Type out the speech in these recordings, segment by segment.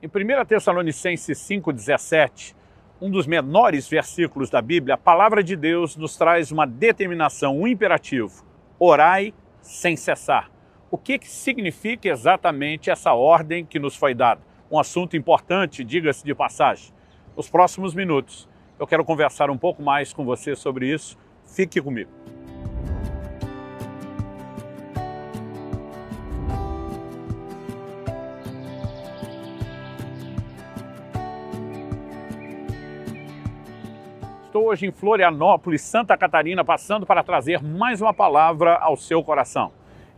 Em 1 Tessalonicenses 5,17, um dos menores versículos da Bíblia, a palavra de Deus nos traz uma determinação, um imperativo: orai sem cessar. O que significa exatamente essa ordem que nos foi dada? Um assunto importante, diga-se de passagem. Nos próximos minutos, eu quero conversar um pouco mais com você sobre isso. Fique comigo. Estou hoje em Florianópolis, Santa Catarina, passando para trazer mais uma palavra ao seu coração.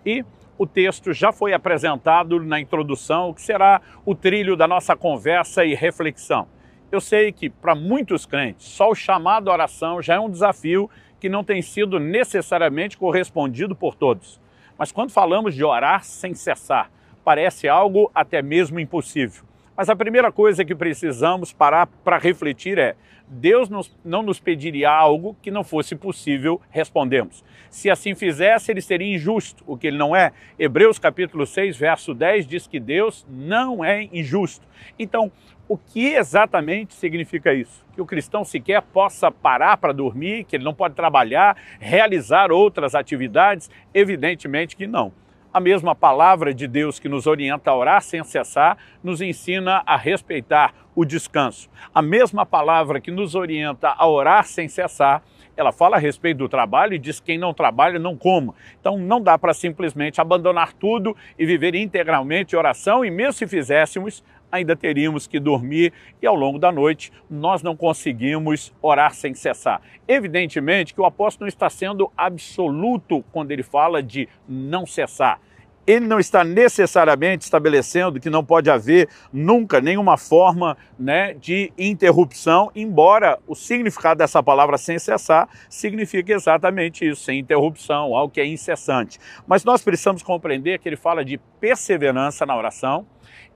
E o texto já foi apresentado na introdução, que será o trilho da nossa conversa e reflexão. Eu sei que para muitos crentes, só o chamado à oração já é um desafio que não tem sido necessariamente correspondido por todos. Mas quando falamos de orar sem cessar, parece algo até mesmo impossível. Mas a primeira coisa que precisamos parar para refletir é: Deus não nos pediria algo que não fosse possível respondermos. Se assim fizesse, ele seria injusto, o que ele não é. Hebreus capítulo 6, verso 10 diz que Deus não é injusto. Então, o que exatamente significa isso? Que o cristão sequer possa parar para dormir, que ele não pode trabalhar, realizar outras atividades? Evidentemente que não. A mesma palavra de Deus que nos orienta a orar sem cessar, nos ensina a respeitar o descanso. A mesma palavra que nos orienta a orar sem cessar, ela fala a respeito do trabalho e diz que quem não trabalha não coma. Então não dá para simplesmente abandonar tudo e viver integralmente oração, e mesmo se fizéssemos, ainda teríamos que dormir e ao longo da noite nós não conseguimos orar sem cessar. Evidentemente que o apóstolo não está sendo absoluto quando ele fala de não cessar. Ele não está necessariamente estabelecendo que não pode haver nunca nenhuma forma, de interrupção, embora o significado dessa palavra sem cessar signifique exatamente isso, sem interrupção, algo que é incessante. Mas nós precisamos compreender que ele fala de perseverança na oração,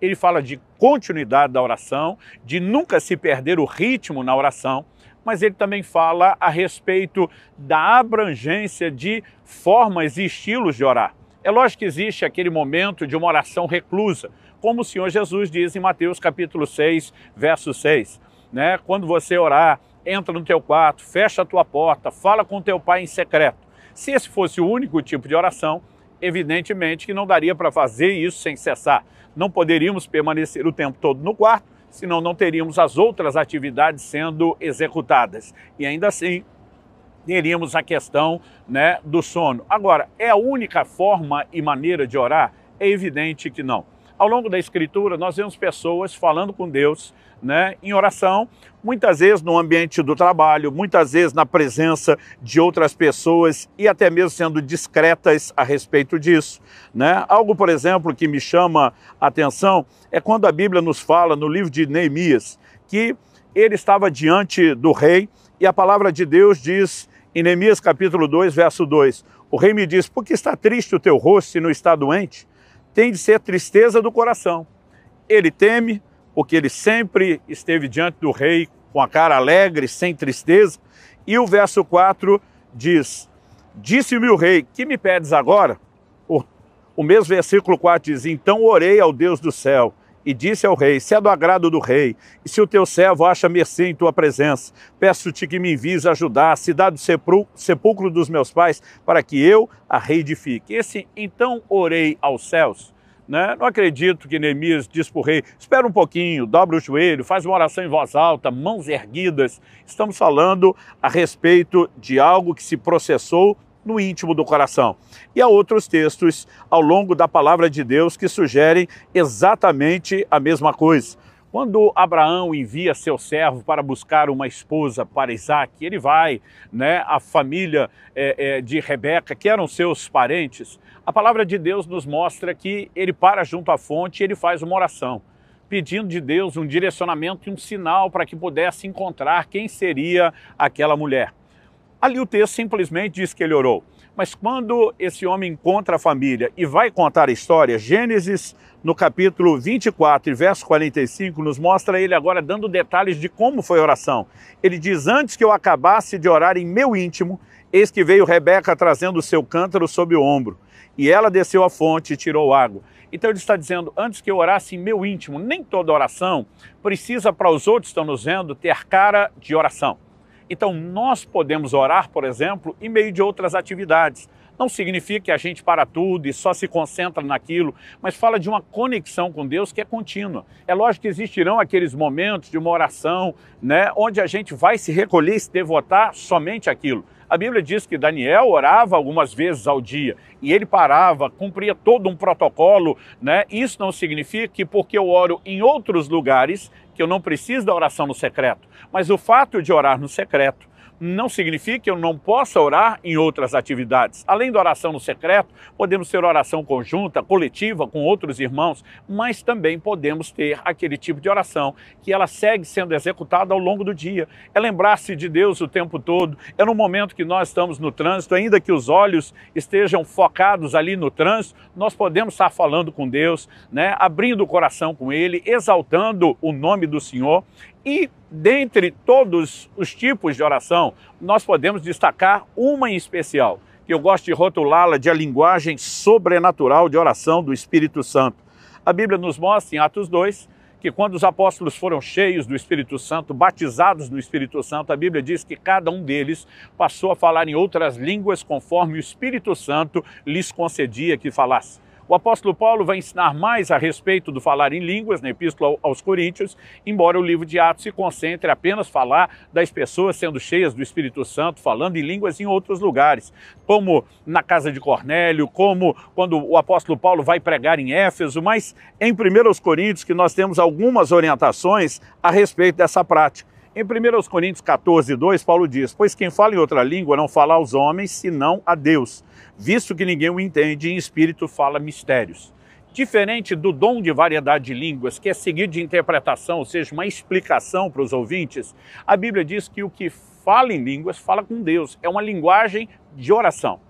ele fala de continuidade da oração, de nunca se perder o ritmo na oração, mas ele também fala a respeito da abrangência de formas e estilos de orar. É lógico que existe aquele momento de uma oração reclusa, como o Senhor Jesus diz em Mateus capítulo 6, verso 6. Quando você orar, entra no teu quarto, fecha a tua porta, fala com teu pai em secreto. Se esse fosse o único tipo de oração, evidentemente que não daria para fazer isso sem cessar. Não poderíamos permanecer o tempo todo no quarto, senão não teríamos as outras atividades sendo executadas. E ainda assim, teríamos a questão do sono. Agora, é a única forma e maneira de orar? É evidente que não. Ao longo da Escritura, nós vemos pessoas falando com Deus em oração, muitas vezes no ambiente do trabalho, muitas vezes na presença de outras pessoas e até mesmo sendo discretas a respeito disso. Algo, por exemplo, que me chama a atenção é quando a Bíblia nos fala no livro de Neemias que ele estava diante do rei e a palavra de Deus diz em Neemias capítulo 2, verso 2, o rei me diz: por que está triste o teu rosto e não está doente? Tem de ser tristeza do coração. Ele teme, porque ele sempre esteve diante do rei com a cara alegre, sem tristeza. E o verso 4 diz: disse-me o rei, que me pedes agora? O mesmo versículo 4 diz: então orei ao Deus do céu e disse ao rei: se é do agrado do rei, e se o teu servo acha mercê em tua presença, peço-te que me envies ajudar a cidade do sepulcro dos meus pais, para que eu a reedifique. Esse então orei aos céus. Não acredito que Neemias diz para o rei: espera um pouquinho, dobra o joelho, faz uma oração em voz alta, mãos erguidas. Estamos falando a respeito de algo que se processou no íntimo do coração. E há outros textos ao longo da palavra de Deus que sugerem exatamente a mesma coisa. Quando Abraão envia seu servo para buscar uma esposa para Isaac, ele vai, a família de Rebeca, que eram seus parentes, a palavra de Deus nos mostra que ele para junto à fonte e ele faz uma oração, pedindo de Deus um direcionamento e um sinal para que pudesse encontrar quem seria aquela mulher. Ali o texto simplesmente diz que ele orou. Mas quando esse homem encontra a família e vai contar a história, Gênesis, no capítulo 24 e verso 45, nos mostra ele agora dando detalhes de como foi a oração. Ele diz: antes que eu acabasse de orar em meu íntimo, eis que veio Rebeca trazendo o seu cântaro sob o ombro. E ela desceu à fonte e tirou água. Então ele está dizendo, antes que eu orasse em meu íntimo, nem toda oração precisa, para os outros que estão nos vendo, ter cara de oração. Então nós podemos orar, por exemplo, em meio de outras atividades. Não significa que a gente para tudo e só se concentra naquilo, mas fala de uma conexão com Deus que é contínua. É lógico que existirão aqueles momentos de uma oração, né, onde a gente vai se recolher e se devotar somente àquilo. A Bíblia diz que Daniel orava algumas vezes ao dia e ele parava, cumpria todo um protocolo, né? Isso não significa que porque eu oro em outros lugares que eu não preciso da oração no secreto, mas o fato de orar no secreto não significa que eu não possa orar em outras atividades. Além da oração no secreto, podemos ter oração conjunta, coletiva, com outros irmãos, mas também podemos ter aquele tipo de oração que ela segue sendo executada ao longo do dia. É lembrar-se de Deus o tempo todo, é no momento que nós estamos no trânsito, ainda que os olhos estejam focados ali no trânsito, nós podemos estar falando com Deus, né? Abrindo o coração com Ele, exaltando o nome do Senhor. E dentre todos os tipos de oração, nós podemos destacar uma em especial, que eu gosto de rotulá-la de a linguagem sobrenatural de oração do Espírito Santo. A Bíblia nos mostra em Atos 2, que quando os apóstolos foram cheios do Espírito Santo, batizados no Espírito Santo, a Bíblia diz que cada um deles passou a falar em outras línguas conforme o Espírito Santo lhes concedia que falasse. O apóstolo Paulo vai ensinar mais a respeito do falar em línguas na Epístola aos Coríntios, embora o livro de Atos se concentre apenas falar das pessoas sendo cheias do Espírito Santo, falando em línguas em outros lugares, como na casa de Cornélio, como quando o apóstolo Paulo vai pregar em Éfeso, mas em 1 Coríntios que nós temos algumas orientações a respeito dessa prática. Em 1 Coríntios 14, 2, Paulo diz, pois quem fala em outra língua não fala aos homens, senão a Deus, visto que ninguém o entende, em espírito fala mistérios. Diferente do dom de variedade de línguas, que é seguido de interpretação, ou seja, uma explicação para os ouvintes, a Bíblia diz que o que fala em línguas fala com Deus, é uma linguagem de oração.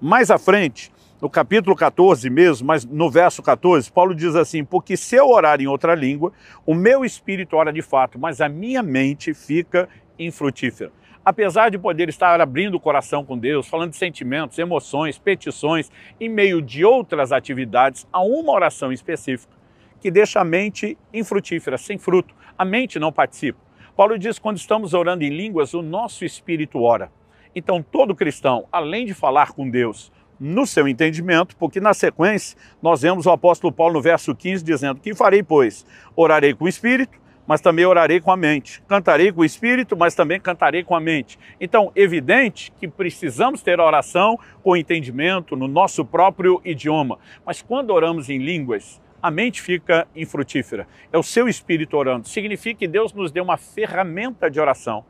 Mais à frente, no capítulo 14 mesmo, mas no verso 14, Paulo diz assim, porque se eu orar em outra língua, o meu espírito ora de fato, mas a minha mente fica infrutífera. Apesar de poder estar abrindo o coração com Deus, falando de sentimentos, emoções, petições, em meio de outras atividades, há uma oração específica que deixa a mente infrutífera, sem fruto. A mente não participa. Paulo diz que quando estamos orando em línguas, o nosso espírito ora. Então todo cristão, além de falar com Deus, no seu entendimento, porque na sequência nós vemos o apóstolo Paulo no verso 15 dizendo, que farei, pois? Orarei com o espírito, mas também orarei com a mente. Cantarei com o espírito, mas também cantarei com a mente. Então, evidente que precisamos ter a oração com entendimento no nosso próprio idioma. Mas quando oramos em línguas, a mente fica infrutífera. É o seu espírito orando. Significa que Deus nos deu uma ferramenta de oração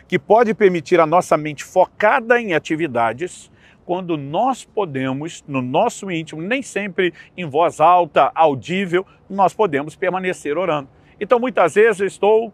que pode permitir a nossa mente focada em atividades quando nós podemos, no nosso íntimo, nem sempre em voz alta, audível, nós podemos permanecer orando. Então, muitas vezes eu estou,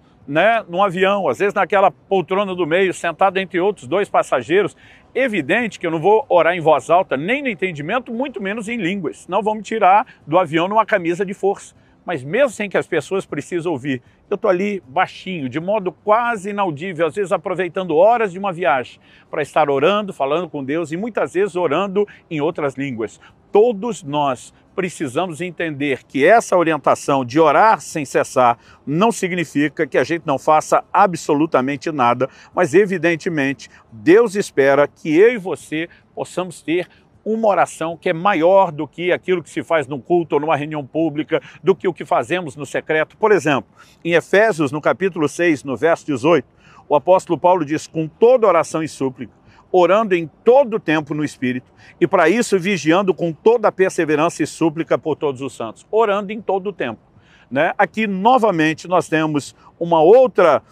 num avião, às vezes naquela poltrona do meio, sentado entre outros dois passageiros. Evidente que eu não vou orar em voz alta, nem no entendimento, muito menos em línguas. Senão vão me tirar do avião numa camisa de força. Mas mesmo sem que as pessoas precisem ouvir, eu estou ali baixinho, de modo quase inaudível, às vezes aproveitando horas de uma viagem para estar orando, falando com Deus e muitas vezes orando em outras línguas. Todos nós precisamos entender que essa orientação de orar sem cessar não significa que a gente não faça absolutamente nada, mas evidentemente Deus espera que eu e você possamos ter uma oração que é maior do que aquilo que se faz num culto ou numa reunião pública, do que o que fazemos no secreto. Por exemplo, em Efésios, no capítulo 6, no verso 18, o apóstolo Paulo diz, com toda oração e súplica, orando em todo o tempo no Espírito, e para isso vigiando com toda a perseverança e súplica por todos os santos. Orando em todo o tempo. Aqui, novamente, nós temos uma outra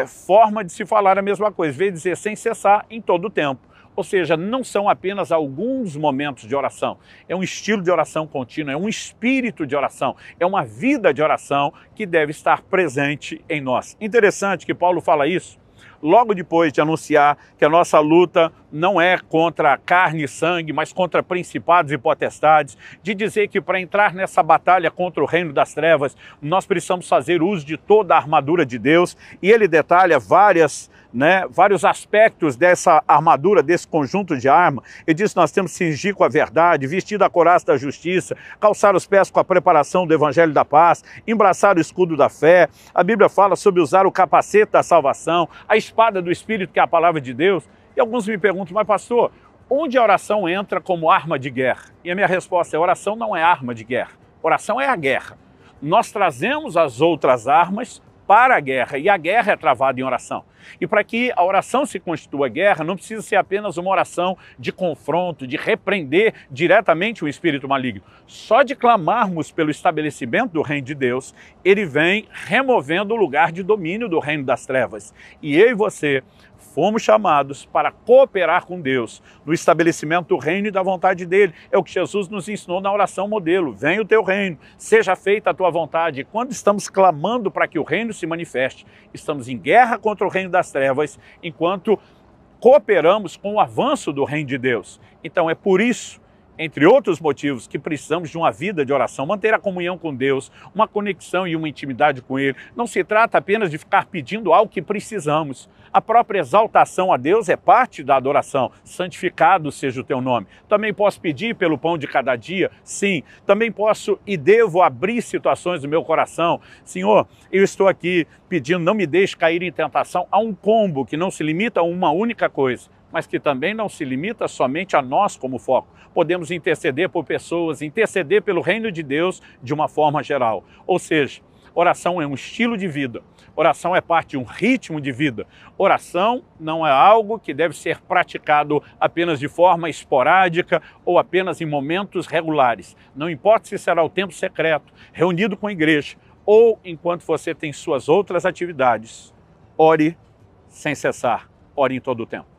forma de se falar a mesma coisa, em vez de dizer sem cessar, em todo o tempo. Ou seja, não são apenas alguns momentos de oração, é um estilo de oração contínua, é um espírito de oração, é uma vida de oração que deve estar presente em nós. Interessante que Paulo fala isso logo depois de anunciar que a nossa luta não é contra carne e sangue, mas contra principados e potestades, de dizer que para entrar nessa batalha contra o reino das trevas, nós precisamos fazer uso de toda a armadura de Deus, e ele detalha várias né, vários aspectos dessa armadura, desse conjunto de arma. Ele diz que nós temos que cingir com a verdade, vestir da couraça da justiça, calçar os pés com a preparação do evangelho da paz, embraçar o escudo da fé. A Bíblia fala sobre usar o capacete da salvação, a espada do Espírito, que é a palavra de Deus. E alguns me perguntam, mas pastor, onde a oração entra como arma de guerra? E a minha resposta é, oração não é arma de guerra, oração é a guerra. Nós trazemos as outras armas para a guerra, e a guerra é travada em oração. E para que a oração se constitua guerra, não precisa ser apenas uma oração de confronto, de repreender diretamente o espírito maligno. Só de clamarmos pelo estabelecimento do reino de Deus, ele vem removendo o lugar de domínio do reino das trevas. E eu e você fomos chamados para cooperar com Deus no estabelecimento do reino e da vontade dele. É o que Jesus nos ensinou na oração modelo. Venha o teu reino, seja feita a tua vontade. E quando estamos clamando para que o reino se manifeste, estamos em guerra contra o reino das trevas, enquanto cooperamos com o avanço do reino de Deus. Então é por isso, entre outros motivos, que precisamos de uma vida de oração, manter a comunhão com Deus, uma conexão e uma intimidade com Ele. Não se trata apenas de ficar pedindo algo que precisamos. A própria exaltação a Deus é parte da adoração. Santificado seja o teu nome. Também posso pedir pelo pão de cada dia? Sim. Também posso e devo abrir situações do meu coração. Senhor, eu estou aqui pedindo, não me deixe cair em tentação. Há um combo que não se limita a uma única coisa, mas que também não se limita somente a nós como foco. Podemos interceder por pessoas, interceder pelo reino de Deus de uma forma geral. Ou seja, oração é um estilo de vida. Oração é parte de um ritmo de vida. Oração não é algo que deve ser praticado apenas de forma esporádica ou apenas em momentos regulares. Não importa se será o tempo secreto, reunido com a igreja, ou enquanto você tem suas outras atividades. Ore sem cessar, ore em todo o tempo.